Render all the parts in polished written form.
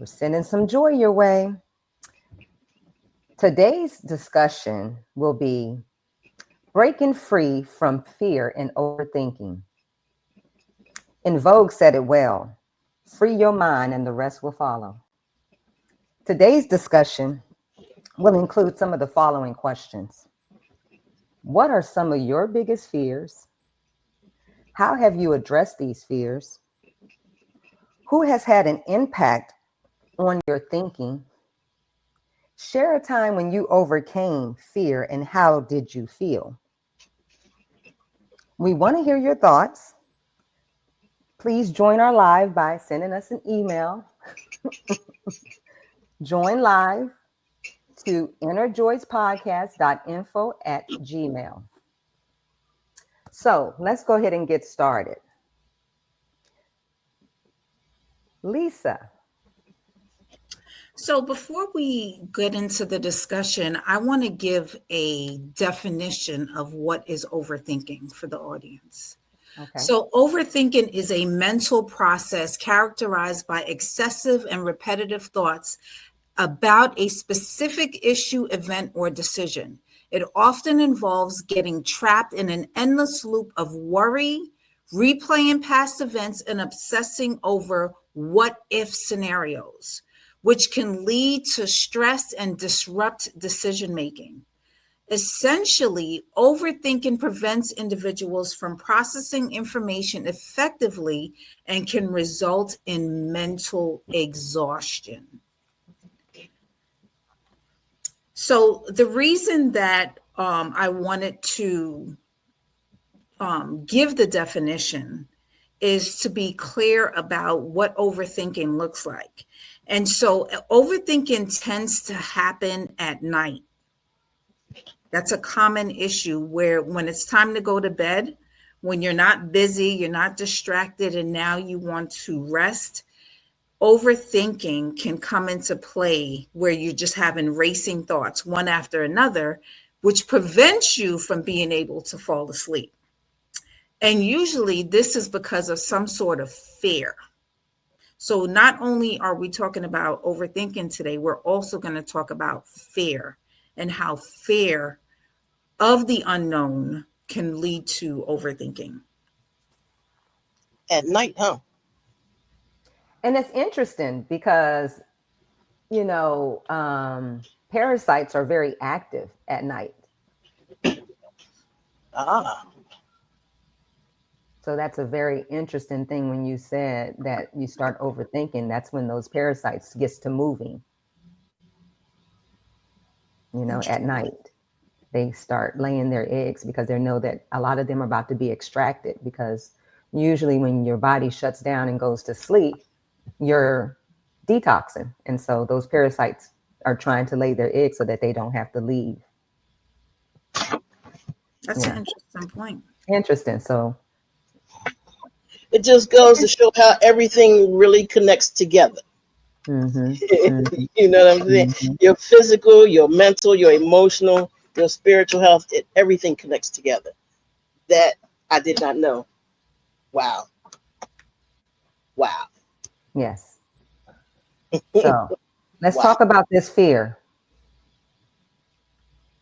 We're sending some joy your way. Today's discussion will be breaking free from fear and overthinking. In Vogue said it well, free your mind and the rest will follow. Today's discussion will include some of the following questions. What are some of your biggest fears? How have you addressed these fears? Who has had an impact on your thinking? Share a time when you overcame fear and how did you feel? We want to hear your thoughts. Please join our live by sending us an email. Join live to innerjoyspodcast.info@gmail. So let's go ahead and get started. Lisa. So before we get into the discussion, I want to give a definition of what is overthinking for the audience. Okay. So overthinking is a mental process characterized by excessive and repetitive thoughts about a specific issue, event, or decision. It often involves getting trapped in an endless loop of worry, replaying past events, and obsessing over what-if scenarios, which can lead to stress and disrupt decision-making. Essentially, overthinking prevents individuals from processing information effectively and can result in mental exhaustion. So the reason that I wanted to give the definition is to be clear about what overthinking looks like. And so overthinking tends to happen at night. That's a common issue where when it's time to go to bed, when you're not busy, you're not distracted, and now you want to rest, overthinking can come into play where you're just having racing thoughts one after another, which prevents you from being able to fall asleep. And usually this is because of some sort of fear. So not only are we talking about overthinking today, we're also going to talk about fear and how fear of the unknown can lead to overthinking. At night, huh? And it's interesting because, parasites are very active at night. So that's a very interesting thing when you said that you start overthinking. That's when those parasites gets to moving. At night, they start laying their eggs because they know that a lot of them are about to be extracted, because usually when your body shuts down and goes to sleep, you're detoxing. And so those parasites are trying to lay their eggs so that they don't have to leave. That's an interesting point. Interesting. So it just goes to show how everything really connects together. Mm-hmm. You know what I'm saying? Mm-hmm. Your physical, your mental, your emotional, your spiritual health, everything connects together. That I did not know. Wow. Yes. So let's talk about this fear.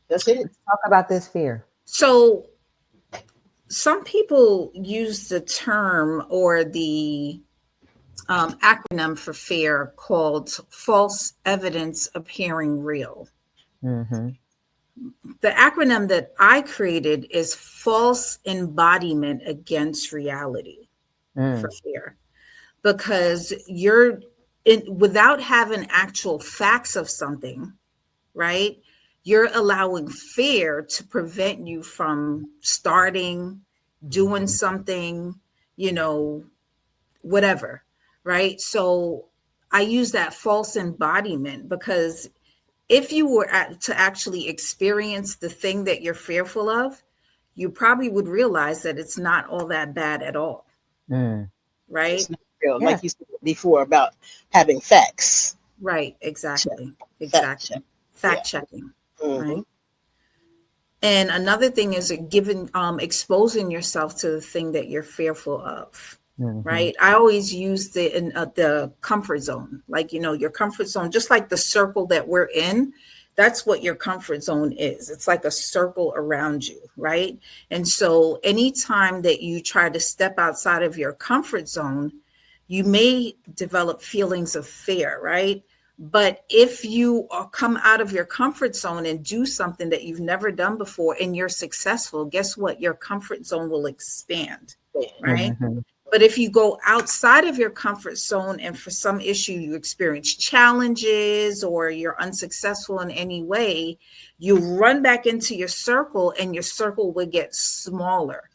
That's it. Let's talk about this fear. So some people use the term or the acronym for fear called false evidence appearing real. Mm-hmm. The acronym that I created is false embodiment against reality for fear, because without having actual facts of something, right? You're allowing fear to prevent you from starting, doing something, whatever. Right. So I use that false embodiment because if you were to actually experience the thing that you're fearful of, you probably would realize that it's not all that bad at all. Right. It's not real, like you said before about having facts. Right. Exactly. Fact checking. Mm-hmm. Right. And another thing is exposing yourself to the thing that you're fearful of. Mm-hmm. right? I always use the comfort zone, like, your comfort zone, just like the circle that we're in. That's what your comfort zone is. It's like a circle around you, right? And so anytime that you try to step outside of your comfort zone, you may develop feelings of fear, right? But if you come out of your comfort zone and do something that you've never done before and you're successful, guess what? Your comfort zone will expand, right? Mm-hmm. But if you go outside of your comfort zone and for some issue you experience challenges or you're unsuccessful in any way, you run back into your circle and your circle will get smaller.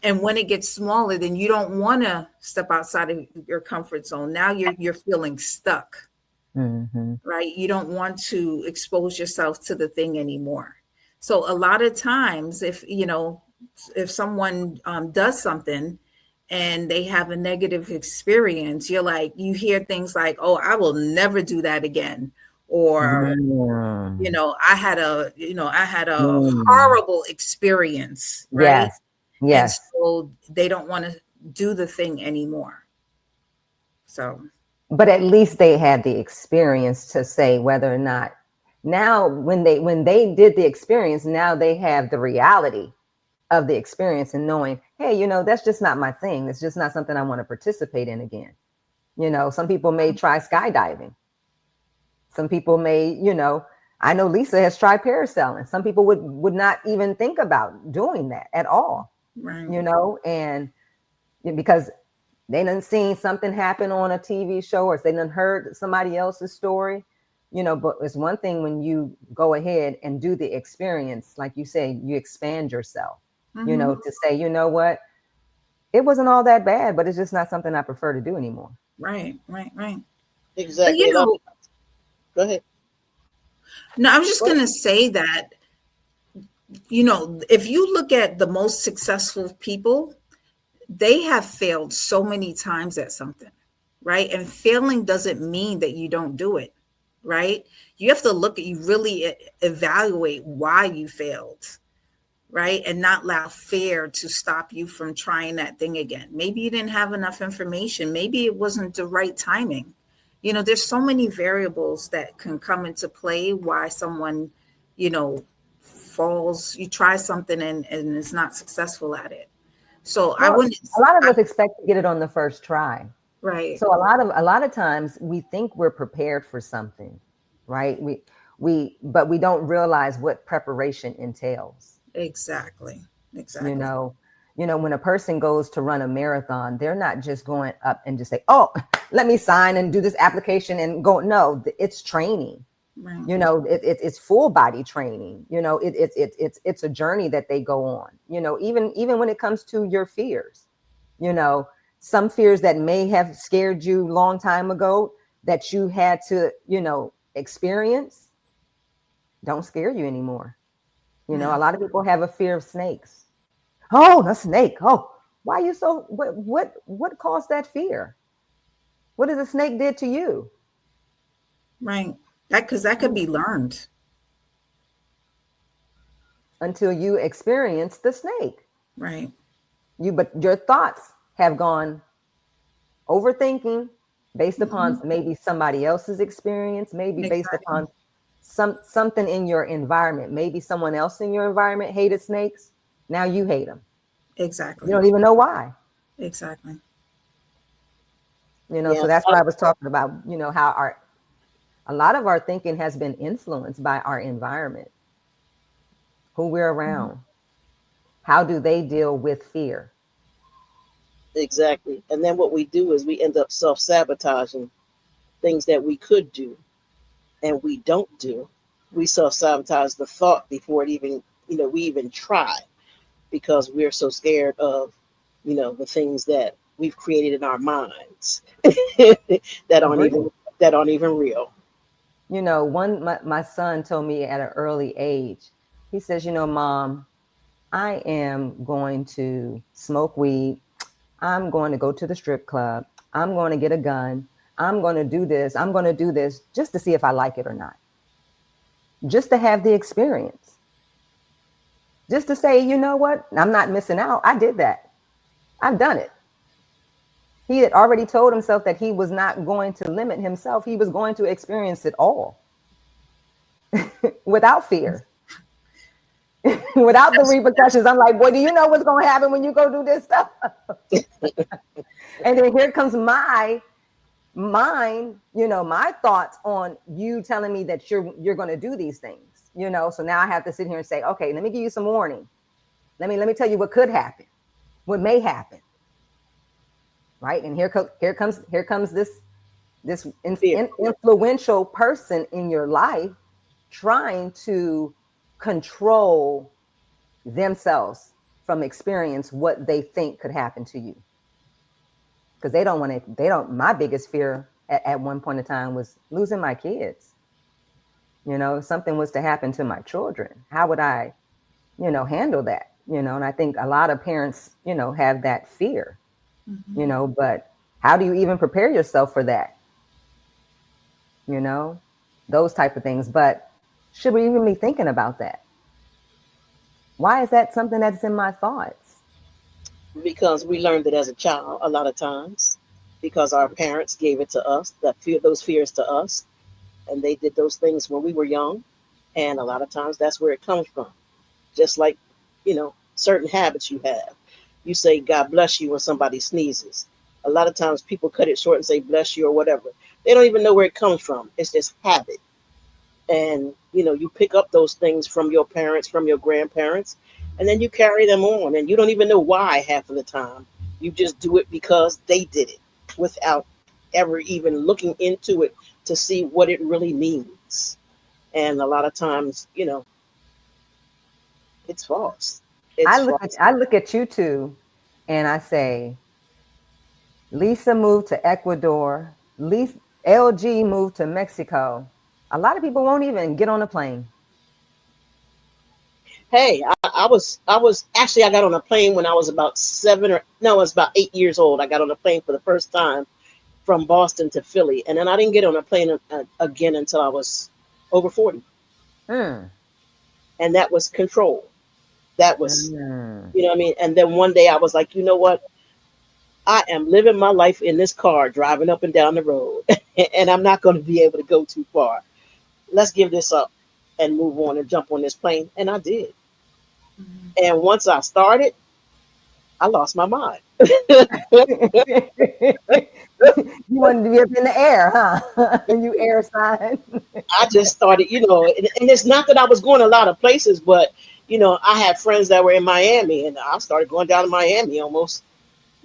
And when it gets smaller, then you don't want to step outside of your comfort zone. Now you're feeling stuck, Mm-hmm. right? You don't want to expose yourself to the thing anymore. So a lot of times, if someone does something and they have a negative experience, you hear things like, "Oh, I will never do that again," or Mm-hmm. I had a Mm. horrible experience, right? Yes. And Yes. so they don't want to do the thing anymore. So, But at least they had the experience to say whether or not, now when they did the experience, now they have the reality of the experience and knowing, hey, that's just not my thing. It's just not something I want to participate in again. Some people may try skydiving. Some people may, I know Lisa has tried parasailing. Some people would not even think about doing that at all, right, and because they done seen something happen on a TV show, or they done heard somebody else's story, but it's one thing when you go ahead and do the experience, like you say, you expand yourself, hmm, to say, what, it wasn't all that bad, but it's just not something I prefer to do anymore. right, right, right. But Exactly. A lot. Go ahead. no, I was just But gonna say that, if you look at the most successful people, they have failed so many times at something, right? And failing doesn't mean that you don't do it, right? You have to you really evaluate why you failed, right? And not allow fear to stop you from trying that thing again. Maybe you didn't have enough information. Maybe it wasn't the right timing. There's so many variables that can come into play why someone, you know, you try something and is not successful at it. So I well, wouldn't, a lot of I, us expect to get it on the first try. right, So a lot of times we think we're prepared for something, right? But we don't realize what preparation entails. exactly, You exactly, know, when a person goes to run a marathon, they're not just going up and just say, "Oh, let me sign and do this application and go." No, it's training. right, It's full body training. It's a journey that they go on. Even when it comes to your fears, you know, some fears that may have scared you long time ago that you had to, experience, don't scare you anymore. A yeah, lot of people have a fear of snakes. Oh, a snake. Oh, why are you so, what caused that fear? What has a snake did to you? right. Because that could be learned, Until you experience the snake. right? But your thoughts have gone overthinking based upon Mhm. maybe somebody else's experience, maybe based Exactly, upon something in your environment. Maybe someone else in your environment hated snakes. Now you hate them. You exactly, don't even know why. exactly. Yeah. So that's what I was talking about. How a lot of our thinking has been influenced by our environment, who we're Mhm. around. How do they deal with fear? Exactly. And then what we do is we end up self sabotaging things that we could do and we don't do. We self sabotage the thought before it even, we even try because we're so scared of, the things that we've created in our minds that aren't Agree. even real. My son told me at an early age, he says, Mom, I am going to smoke weed. I'm going to go to the strip club. I'm going to get a gun. I'm going to do this. I'm going to do this just to see if I like it or not. Just to have the experience. Just to say, you know what? I'm not missing out. I did that. I've done it. He had already told himself that he was not going to limit himself. He was going to experience it all without fear, without the repercussions. I'm like, boy, do you know what's going to happen when you go do this stuff? And then here comes my mind, my thoughts on you telling me that you're going to do these things, So now I have to sit here and say, okay, let me give you some warning. Let me tell you what could happen, what may happen, right? And here comes this Fear. influential person in your life trying to control themselves from experience what they think could happen to you, because my biggest fear at one point in time was losing my kids. If something was to happen to my children, how would I handle that? And I think a lot of parents have that fear, but how do you even prepare yourself for that? Those type of things. But should we even be thinking about that? Why is that something that's in my thoughts? Because we learned it as a child a lot of times, because our parents gave it to us, that fear, those fears to us, and they did those things when we were young, and a lot of times that's where it comes from. Just like, certain habits you have. You say God bless you when somebody sneezes. A lot of times people cut it short and say bless you or whatever. They don't even know where it comes from. It's just habit. And you pick up those things from your parents, from your grandparents, and then you carry them on, and you don't even know why half of the time. You just do it because they did it without ever even looking into it to see what it really means. And a lot of times, it's false. It's false. I look at you two and I say, Lisa moved to Ecuador. LG moved to Mexico. A lot of people won't even get on a plane. Hey, I was actually, I got on a plane when I was about seven, or no, I was about 8 years old. I got on a plane for the first time from Boston to Philly, and then I didn't get on a plane again until I was over 40. Hmm. And that was control. That was, Hmm. what I mean. And then one day I was like, you know what? I am living my life in this car, driving up and down the road, and I'm not going to be able to go too far. Let's give this up and move on and jump on this plane. And I did. Mhm. And once I started, I lost my mind. You wanted to be up in the air, huh? You air sign. I just started, and it's not that I was going a lot of places, but I had friends that were in Miami, and I started going down to Miami almost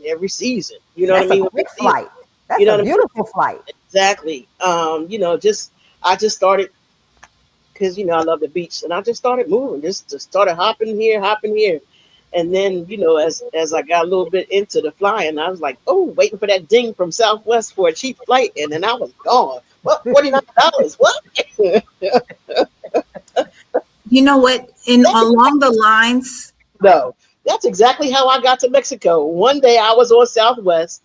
every season. You know what I That's a mean? quick flight. You That's know a what I mean? beautiful flight. Exactly. Just I just started because I love the beach, and I just started moving, just started hopping here, and then as I got a little bit into the flying, I was like, oh, waiting for that ding from Southwest for a cheap flight, and then I was gone. What, $49? What? You know what? In along the lines, No, that's exactly how I got to Mexico. One day I was on Southwest,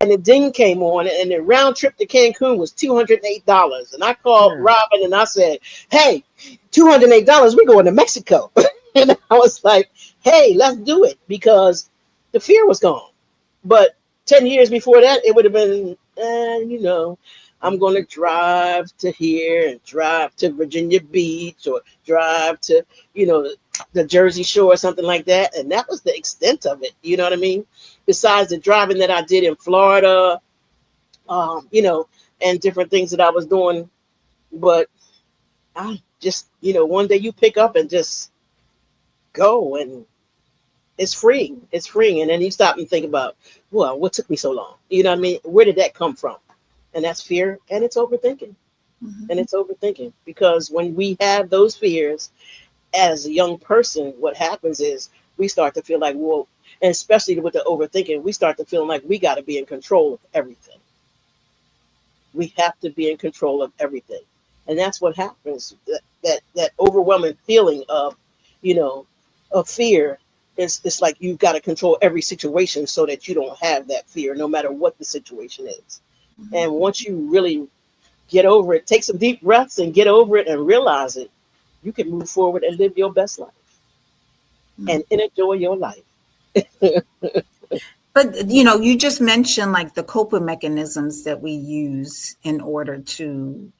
and the ding came on, and the round trip to Cancun was $208. And I called Hmm. Robin and I said, hey, $208, we're going to Mexico. And I was like, hey, let's do it, because the fear was gone. But 10 years before that, it would have been, I'm going to drive to here and drive to Virginia Beach or drive to, you know, the Jersey Shore or something like that. And that was the extent of it. You know what I mean? Besides the driving that I did in Florida, and different things that I was doing. But I just, one day you pick up and just go, and it's freeing. It's freeing. And then you stop and think about, well, what took me so long? You know what I mean? Where did that come from? And that's fear, and it's overthinking. And mhm, it's overthinking, because when we have those fears as a young person, what happens is we start to feel like, well, and especially with the overthinking, we start to feel like we got to be in control of everything. We have to be in control of everything. And that's what happens. That overwhelming feeling of, you know, of fear, it's like you've got to control every situation so that you don't have that fear, no matter what the situation is. And mhm, once you really get over it, take some deep breaths and get over it and realize it, you can move forward and live your best life mhm. and enjoy your life. But you just mentioned like the coping mechanisms that we use in order to,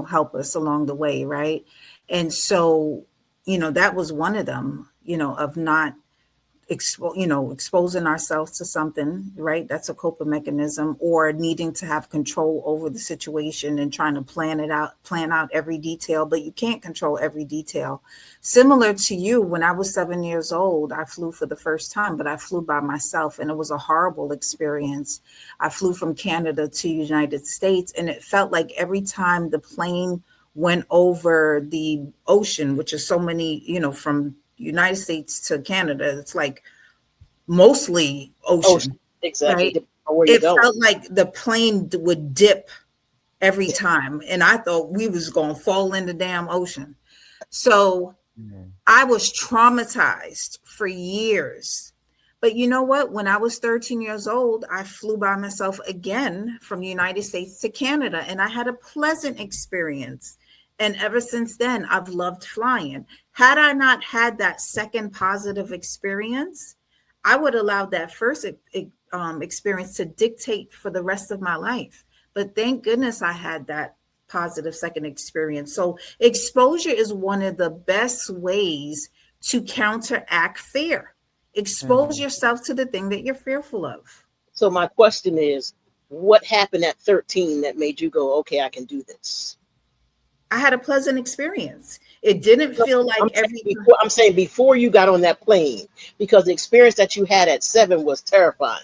help us along the way, right? And so, that was one of them, of not exposing ourselves to something, right? That's a coping mechanism, or needing to have control over the situation and trying to plan out every detail, but you can't control every detail. Similar to you, when I was 7 years old, I flew for the first time, but I flew by myself, and it was a horrible experience. I flew from Canada to United States, and it felt like every time the plane went over the ocean, which is so many, from United States to Canada, it's like mostly Ocean, ocean, exactly. right? Depending on where you're It going. felt like the plane would dip every time, and I thought we was going to fall in the damn ocean. So Mhm. I was traumatized for years. But you know what? When I was 13 years old, I flew by myself again from the United States to Canada, and I had a pleasant experience. And ever since then, I've loved flying. Had I not had that second positive experience, I would allow that first experience to dictate for the rest of my life. But thank goodness I had that positive second experience. So exposure is one of the best ways to counteract fear. Expose Mhm. yourself to the thing that you're fearful of. So my question is, what happened at 13 that made you go, okay, I can do this? I had a pleasant experience. It didn't No, feel like every time. I'm saying before you got on that plane, because the experience that you had at 7 was terrifying.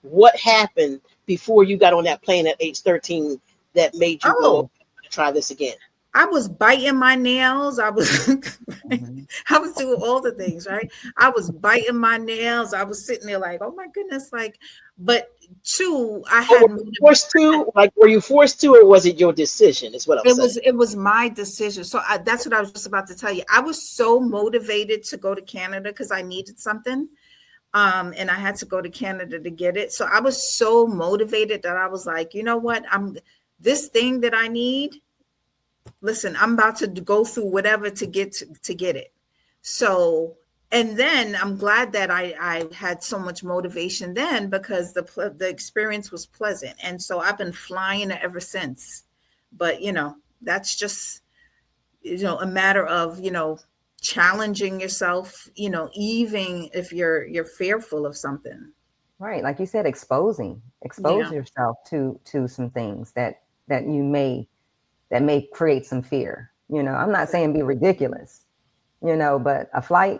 What happened before you got on that plane at age 13 that made you go, okay, Oh, I'm gonna try this again? I was biting my nails. I was Mhm. I was doing all the things, right? I was biting my nails. I was sitting there like, oh my goodness, like, but two, I Or had were you forced to? Like, were you forced to, or was it your decision? Is what I'm saying. it was my decision. So that's what I was just about to tell you. I was so motivated to go to Canada because I needed something. And I had to go to Canada to get it. So I was so motivated that I was like, you know what? I'm this thing that I need. Listen, I'm about to go through whatever to get it. So, and then I'm glad that I had so much motivation then, because the experience was pleasant, and so I've been flying ever since. But that's just a matter of challenging yourself, even if you're fearful of something. Right, like you said, expose Yeah. yourself to some things that you may that may create some fear. I'm not saying be ridiculous, but a flight,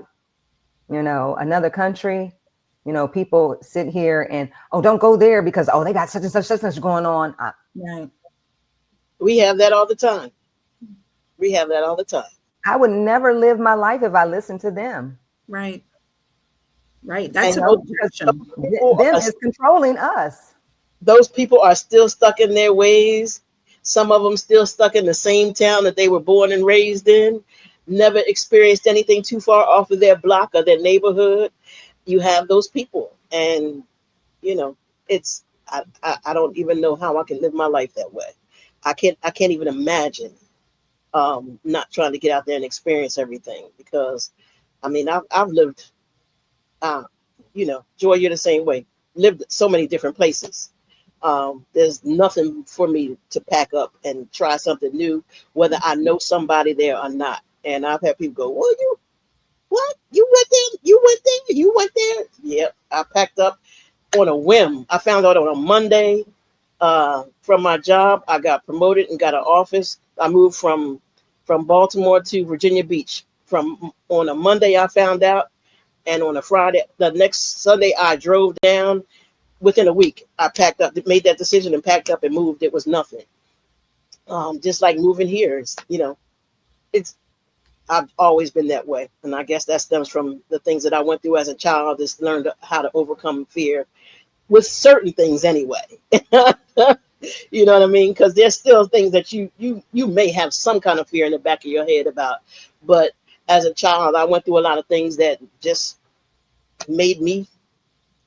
another country, people sit here and, oh, don't go there because, oh, they got such and such going on. Right. We have that all the time. We have that all the time. I would never live my life if I listened to them, Right. Right. That's And a because projection. them is controlling us. those people are still stuck in their ways. Some of them still stuck in the same town that they were born and raised in, never experienced anything too far off of their block or their neighborhood. You have those people, and you know, it's I don't even know how I can live my life that way. I can't even imagine not trying to get out there and experience everything, because I mean I've lived, uh, Joy, you're the same way. Lived so many different places. There's nothing for me to pack up and try something new, whether I know somebody there or not. And I've had people go, "Well, you what? You went there? You went there? You went there?" Yep, I packed up on a whim. I found out on a Monday from my job. I got promoted and got an office. I moved from Baltimore to Virginia Beach. From on a Monday, I found out, and on a Friday, the next Sunday, I drove down. Within a week, I packed up, made that decision, and packed up and moved. It was nothing. Just like moving here, it's. I've always been that way, and I guess that stems from the things that I went through as a child. Just learned how to overcome fear with certain things, anyway. You know what I mean? Because there's still things that you may have some kind of fear in the back of your head about, but as a child, I went through a lot of things that just made me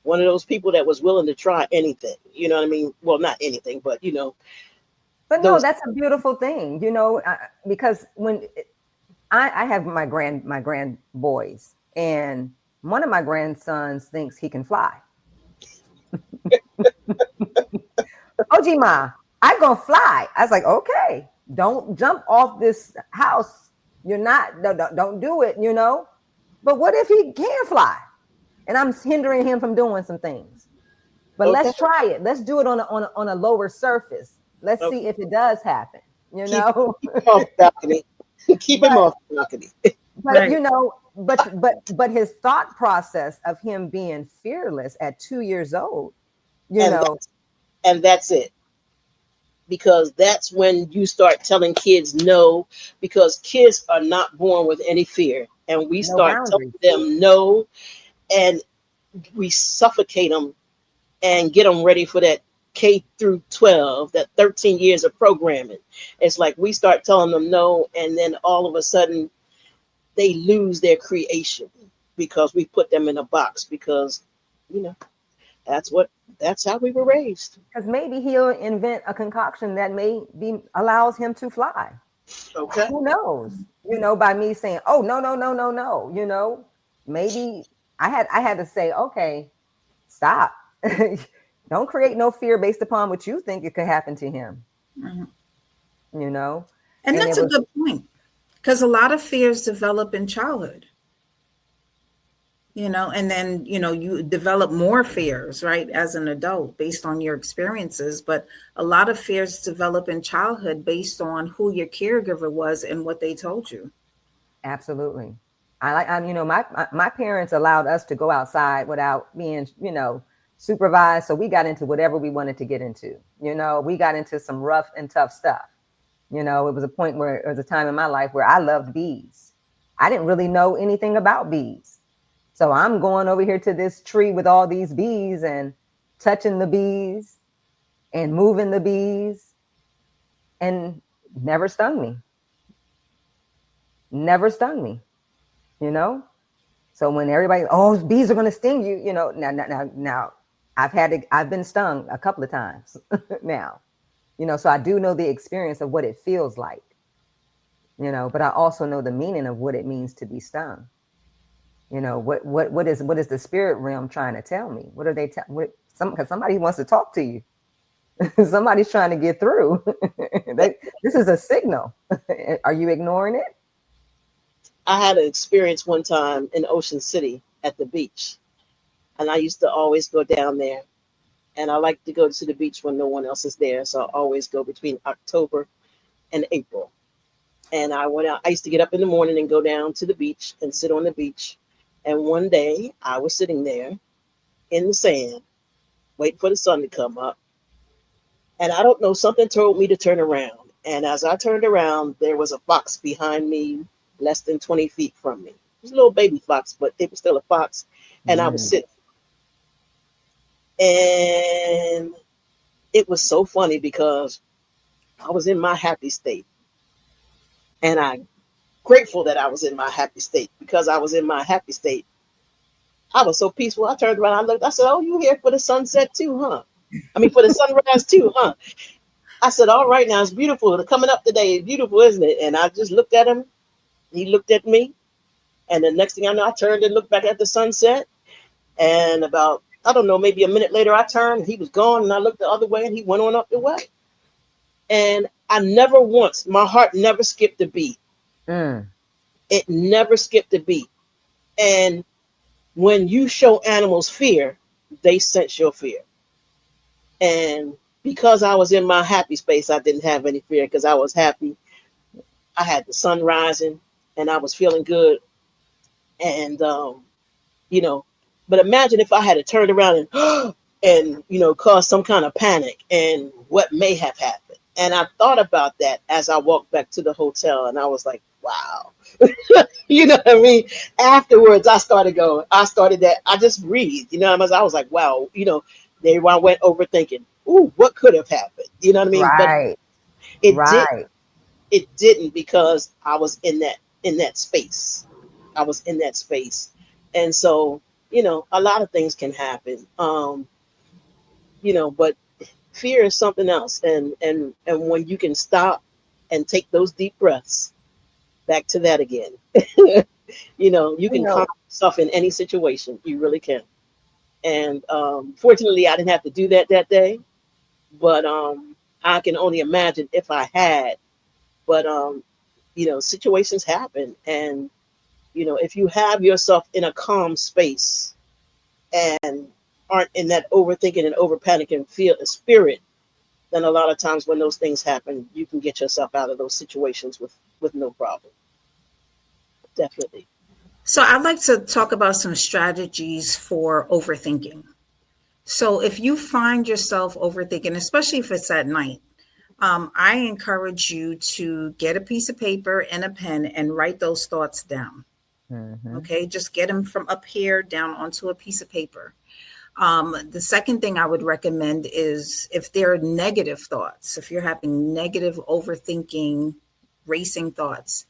one of those people that was willing to try anything. You know what I mean? Well, not anything, but But no, those. that's a beautiful thing, because when I have my grand boys, and one of my grandsons thinks he can fly. Ojima, I gonna fly. I was like, okay, don't jump off this house. You're not, don't do it, you know? But what if he can fly? And I'm hindering him from doing some things. But Okay. let's try it. Let's do it on a lower surface. Let's see Okay. if it does happen, you Keep, know? keep him off the balcony. Keep him but off the balcony. but Right. you know, but his thought process of him being fearless at 2 years old, you And know, that's it. Because that's when you start telling kids no, because kids are not born with any fear. And we no start telling boundaries. them no, and we suffocate them and get them ready for that K through 12, that 13 years of programming. It's like we start telling them no, and then all of a sudden they lose their creation because we put them in a box because, you know, that's what that's how we were raised. Because maybe he'll invent a concoction that may be allows him to fly. Okay. Who knows? You know, by me saying, "Oh no, no, no, no, no," you know, maybe I had to say, "Okay, stop. Don't create no fear based upon what you think it could happen to him." Mhm. You know, And and that's it a was good point because a lot of fears develop in childhood, and then, you develop more fears, right, as an adult based on your experiences. But a lot of fears develop in childhood based on who your caregiver was and what they told you. absolutely. My parents allowed us to go outside without being, supervised. So we got into whatever we wanted to get into. We got into some rough and tough stuff. It was a point where it was a time in my life where I loved bees. I didn't really know anything about bees. So I'm going over here to this tree with all these bees and touching the bees and moving the bees and never stung me. Never stung me, you know? So when everybody, oh, bees are going to sting you, now I've been stung a couple of times now, so I do know the experience of what it feels like, but I also know the meaning of what it means to be stung. What is the spirit realm trying to tell me? What are they because somebody wants to talk to you. Somebody's trying to get through. This is a signal. Are you ignoring it? I had an experience one time in Ocean City at the beach, and I used to always go down there. And I like to go to the beach when no one else is there, so I always go between October and April. And I went out. I used to get up in the morning and go down to the beach and sit on the beach. And one day I was sitting there in the sand, waiting for the sun to come up. And I don't know, something told me to turn around. And as I turned around, there was a fox behind me, less than 20 feet from me. It was a little baby fox, but it was still a fox. And I was Mm. sitting. And it was so funny because I was in my happy state. And I'm grateful that I was in my happy state, because I was in my happy state. I was so peaceful. I turned around, I looked, I said, "Oh, you here for the sunset too, huh? I mean, for the sunrise too, huh?" I said, "All right, now it's beautiful. Coming up today is beautiful, isn't it?" And I just looked at him. He looked at me. And the next thing I know, I turned and looked back at the sunset. And about, I don't know, maybe a minute later, I turned. He was gone. And I looked the other way and he went on up the way. And I never once, my heart never skipped a beat. Mm. It never skipped a beat. And when you show animals fear, they sense your fear. And because I was in my happy space, I didn't have any fear because I was happy. I had the sun rising and I was feeling good. And, you know, but imagine if I had to turn around and, and, cause some kind of panic and what may have happened. And I thought about that as I walked back to the hotel, and I was like, wow. You know what I mean? Afterwards, I started that, I just breathed, I was like, wow, there I went overthinking. Ooh, what could have happened? You know what I mean? But Right. it did, Right. it didn't, because I was in that space. I was in that space. And so, a lot of things can happen. But fear is something else. And when you can stop and take those deep breaths, back to that again. You You can calm know, yourself in any situation. You really can. And fortunately, I didn't have to do that day. but I can only imagine if I had. But situations happen, and if you have yourself in a calm space and aren't in that overthinking and over panicking feel spirit, then a lot of times when those things happen, you can get yourself out of those situations with no problem. Definitely. So I'd like to talk about some strategies for overthinking. So if you find yourself overthinking, especially if it's at night, I encourage you to get a piece of paper and a pen and write those thoughts down. Mm-hmm. Okay, just get them from up here down onto a piece of paper. The second thing I would recommend is if there are negative thoughts, if you're having negative overthinking, racing thoughts,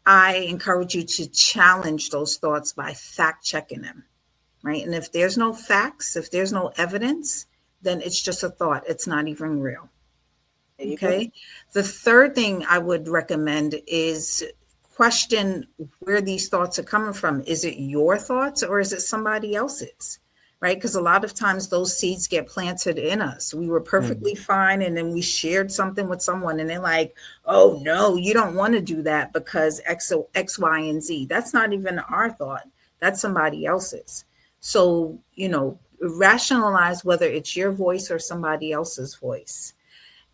I encourage you to challenge those thoughts by fact checking them, right? And if there's no facts, if there's no evidence, then it's just a thought. It's not even real. There you go. Okay. The third thing I would recommend is question where these thoughts are coming from. Is it your thoughts or is it somebody else's? Right. Because a lot of times those seeds get planted in us. We were Mm-hmm. perfectly fine. And then we shared something with someone and they're like, oh, no, you don't want to do that because X, Y, and Z. That's not even our thought. That's somebody else's. So, rationalize whether it's your voice or somebody else's voice.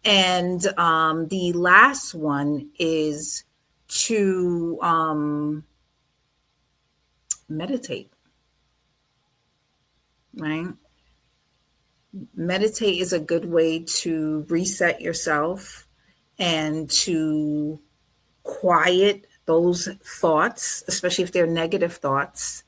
And the last one is to meditate, right? Meditate is a good way to reset yourself and to quiet those thoughts, especially if they're negative thoughts,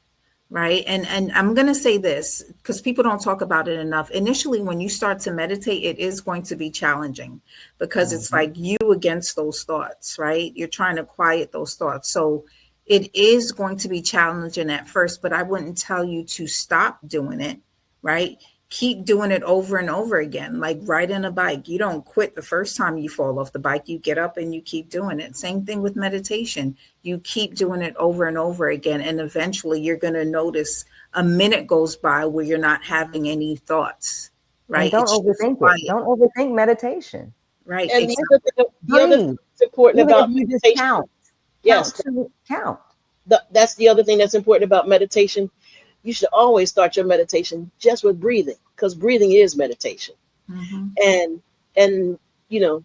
right? And I'm going to say this because people don't talk about it enough. Initially, when you start to meditate, it is going to be challenging because it's Mm-hmm. like you against those thoughts, right? You're trying to quiet those thoughts. So it is going to be challenging at first, but I wouldn't tell you to stop doing it, right? Keep doing it over and over again, like riding a bike. You don't quit the first time you fall off the bike. You get up and you keep doing it. Same thing with meditation. You keep doing it over and over again, and eventually you're going to notice a minute goes by where you're not having any thoughts, And right? don't It's just overthink it. quiet, Don't overthink meditation. right? And Exactly. the other thing Breathe. that's important Even if about you just meditation, count, yes, count. that's the other thing that's important about meditation. You should always start your meditation just with breathing, because breathing is meditation. Mm-hmm. And you know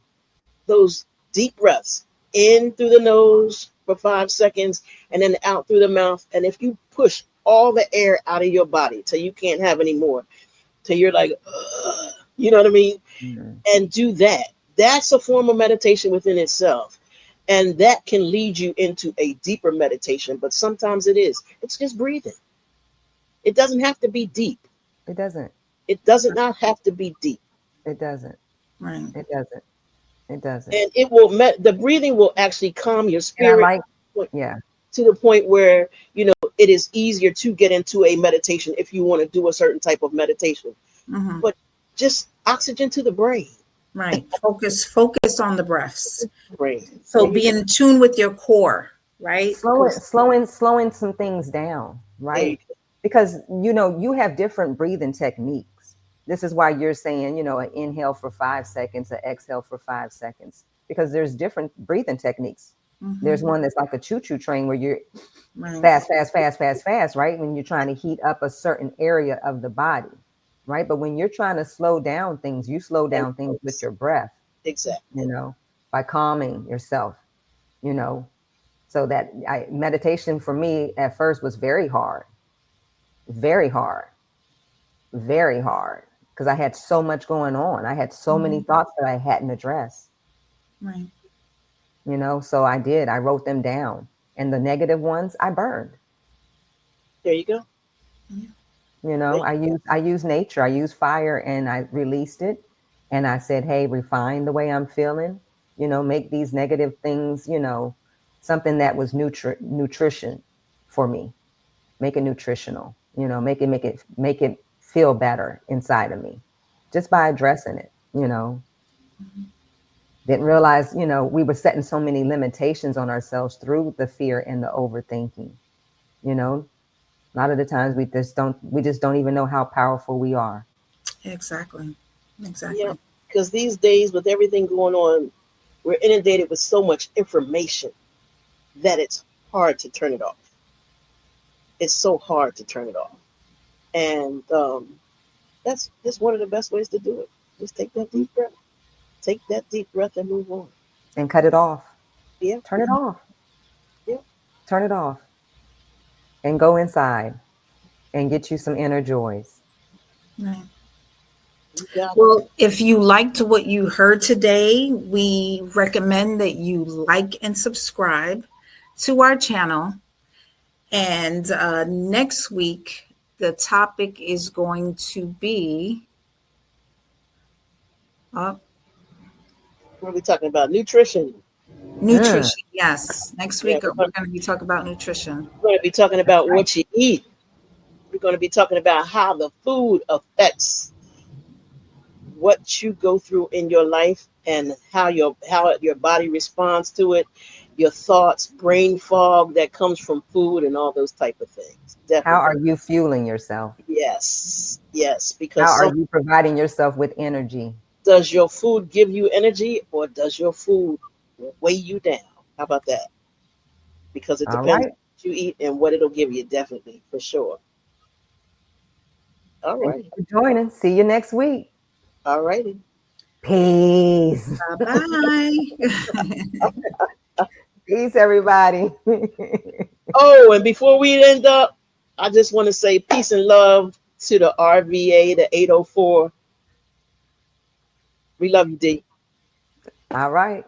those deep breaths in through the nose for 5 seconds and then out through the mouth. And if you push all the air out of your body till you can't have any more, till you're like, ugh, you know what I mean? Mm. And do that. That's a form of meditation within itself. And that can lead you into a deeper meditation. But sometimes it is. It's just breathing. It doesn't have to be deep. It doesn't. It doesn't not have to be deep. It doesn't. Right. It doesn't. It doesn't. And it will the breathing will actually calm your And I spirit like, yeah. to the point where it is easier to get into a meditation if you want to do a certain type of meditation. Mm-hmm. But just oxygen to the brain. Right. Focus on the breaths. Brain. So There you be go. in tune with your core, right? Because Slowing some things down, There you right? go. Because you have different breathing techniques. This is why you're saying, an inhale for 5 seconds, an exhale for 5 seconds, because there's different breathing techniques. There's mm-hmm. one that's like a choo-choo train where you're Right. fast, fast, fast, fast, fast, right? When you're trying to heat up a certain area of the body, right? But when you're trying to slow down things, you slow And down things with relax. your breath, Exactly. you know, by calming yourself, you know. So that meditation for me at first was very hard, very hard, very hard, because I had so much going on. I had so many Mm-hmm. thoughts that I hadn't addressed, Right. So I wrote them down, and the negative ones I burned. There you go. Yeah. There I use nature. I use fire, and I released it, and I said, "Hey, refine the way I'm feeling. Make these negative things, something that was nutrition for me. Make it nutritional. Make it feel better inside of me, just by addressing it. Mm-hmm. Didn't realize, we were setting so many limitations on ourselves through the fear and the overthinking. You know, a lot of the times we just don't even know how powerful we are. Exactly. you go. Exactly. Because these days, with everything going on, we're inundated with so much information that it's hard to turn it off. It's so hard to turn it off. And that's just one of the best ways to do it. Just take that deep breath. Take that deep breath and move on. And cut it off. Yeah, Turn it off. yeah. Turn it off. And go inside and get you some inner joys. Right. You got it. Well, if you liked what you heard today, we recommend that you like and subscribe to our channel. And next week, the topic is going to be uh, We'll be talking about nutrition. Mm. nutrition. Yes, next Yeah, week we're going to be talking about nutrition. we're going to be talking about what you eat. We're going to be talking about how the food affects what you go through in your life and how your body responds to it, your thoughts, brain fog that comes from food, and all those type of things. How Definitely. are you fueling yourself? Yes, yes. How Because are some you providing yourself with energy? does your food give you energy, or does your food weigh you down? How about that? Because it All depends right. on what you eat and what it'll give you. Definitely, for sure. All Thank right, you for joining. See you next week. all righty. Peace. Bye bye. Peace, everybody. Oh, and before we end up, I just want to say peace and love to the RVA, the 804. We love you, D. All right.